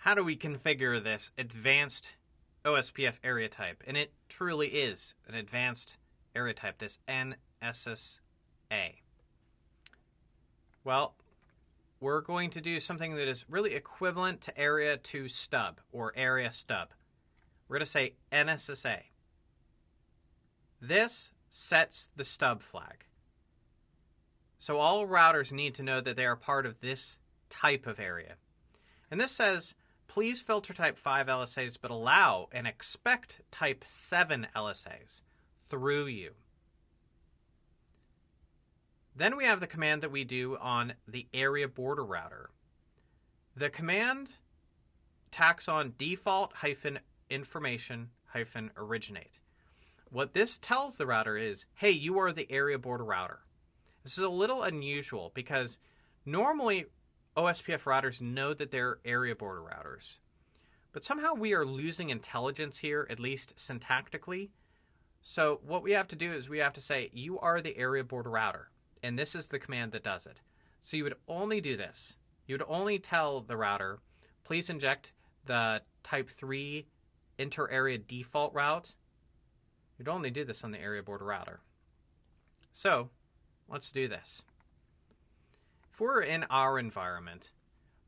how do we configure this advanced OSPF area type? And it truly is an advanced area type, this NSSA. Well, we're going to do something that is really equivalent to area to stub or area stub. We're going to say NSSA. This sets the stub flag. So all routers need to know that they are part of this type of area. And this says, please filter type 5 LSAs, but allow and expect type 7 LSAs through you. Then we have the command that we do on the area border router. The command tacks on default information originate. What this tells the router is, hey, you are the area border router. This is a little unusual because normally OSPF routers know that they're area border routers. But somehow we are losing intelligence here, at least syntactically. So what we have to do is we have to say, you are the area border router. And this is the command that does it. So you would only do this. You would only tell the router, please inject the type 3 inter-area default route. You'd only do this on the area border router. So let's do this. If we're in our environment,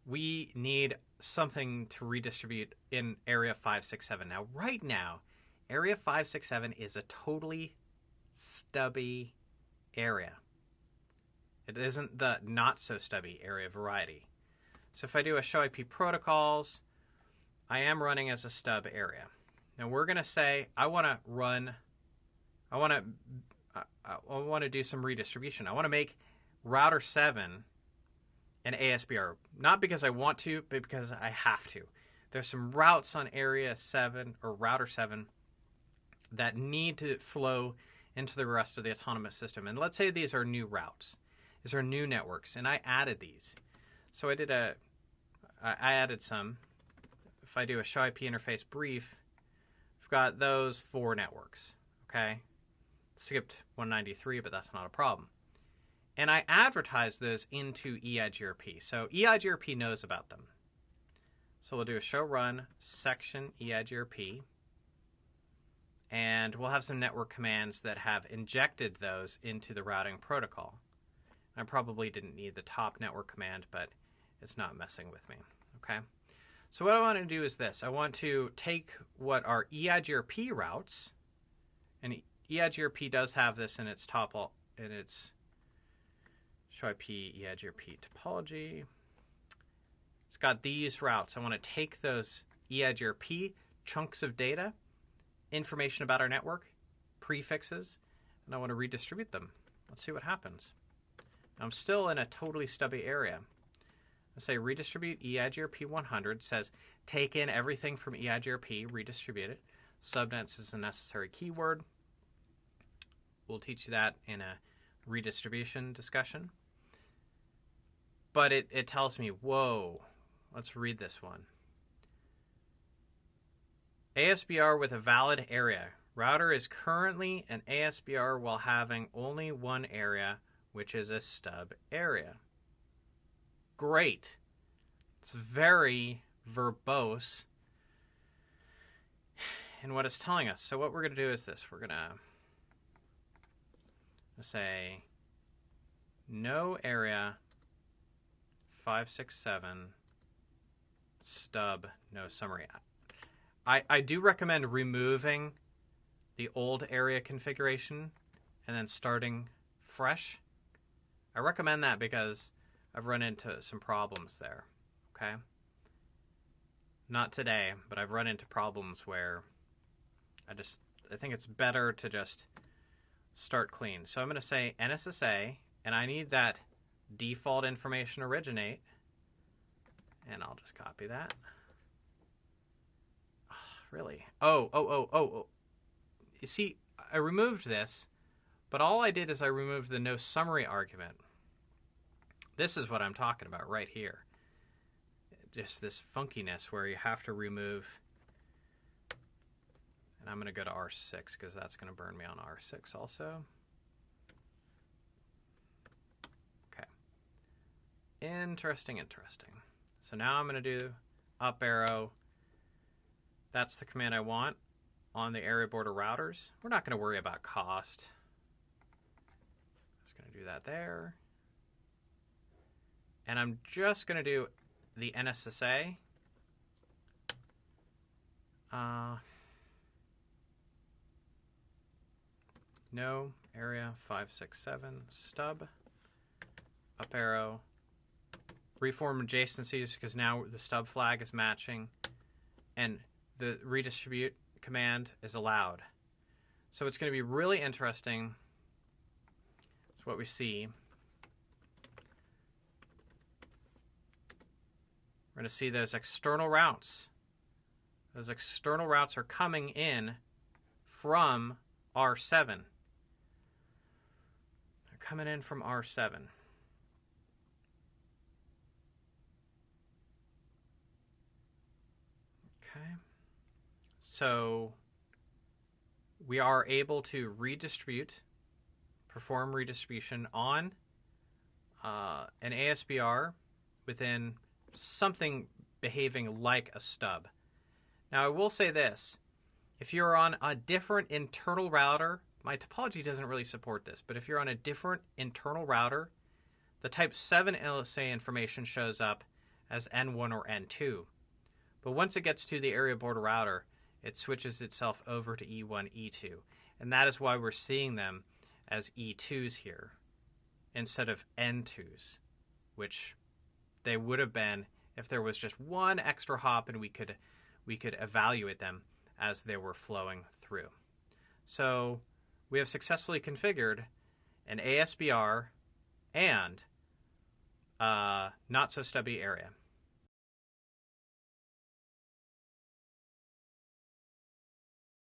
we need something to redistribute in area 567. Now, right now, area 567 is a totally stubby area. It isn't the not-so-stubby area variety. So if I do a show IP protocols, I am running as a stub area. Now we're going to say, I want to do some redistribution. I want to make router 7 an ASBR. Not because I want to, but because I have to. There's some routes on area 7 or router 7 that need to flow into the rest of the autonomous system. And let's say these are new routes. These are new networks, and I added these. So I added some. If I do a show IP interface brief, I've got those 4 networks, okay? Skipped 193, but that's not a problem. And I advertise those into EIGRP. So EIGRP knows about them. So we'll do a show run section EIGRP. And we'll have some network commands that have injected those into the routing protocol. I probably didn't need the top network command, but it's not messing with me, okay? So what I want to do is this. I want to take what are EIGRP routes, and EIGRP does have this in its in its show IP EIGRP topology. It's got these routes. I want to take those EIGRP chunks of data, information about our network, prefixes, and I want to redistribute them. Let's see what happens. I'm still in a totally stubby area. I say redistribute EIGRP 100, says take in everything from EIGRP, redistribute it. Subnets is a necessary keyword. We'll teach you that in a redistribution discussion. But it tells me, whoa, let's read this one. ASBR with a valid area. Router is currently an ASBR while having only one area, which is a stub area. Great. It's very verbose in what it's telling us. So what we're going to do is this. We're going to say no area 567 stub no summary. I do recommend removing the old area configuration and then starting fresh. I recommend that because I've run into some problems there, okay? Not today, but I've run into problems where I think it's better to just start clean. So I'm going to say NSSA, and I need that default information originate, and I'll just copy that. Oh, really? Oh. You see, I removed this, but all I did is I removed the no summary argument. This is what I'm talking about right here. Just this funkiness where you have to remove, and I'm going to go to R6 because that's going to burn me on R6 also. Okay. Interesting. So now I'm going to do up arrow. That's the command I want on the area border routers. We're not going to worry about cost. Just going to do that there. And I'm just going to do the NSSA. No, area 567, stub, up arrow, reform adjacencies because now the stub flag is matching, and the redistribute command is allowed. So it's going to be really interesting. That's what we see. We're going to see those external routes. Those external routes are coming in from R7. They're coming in from R7. Okay. So we are able to perform redistribution on an ASBR within something behaving like a stub. Now, I will say this. If you're on a different internal router, my topology doesn't really support this, but if you're on a different internal router, the type 7 LSA information shows up as N1 or N2. But once it gets to the area border router, it switches itself over to E1, E2. And that is why we're seeing them as E2s here instead of N2s, which they would have been if there was just one extra hop and we could evaluate them as they were flowing through. So we have successfully configured an ASBR and not so stubby area.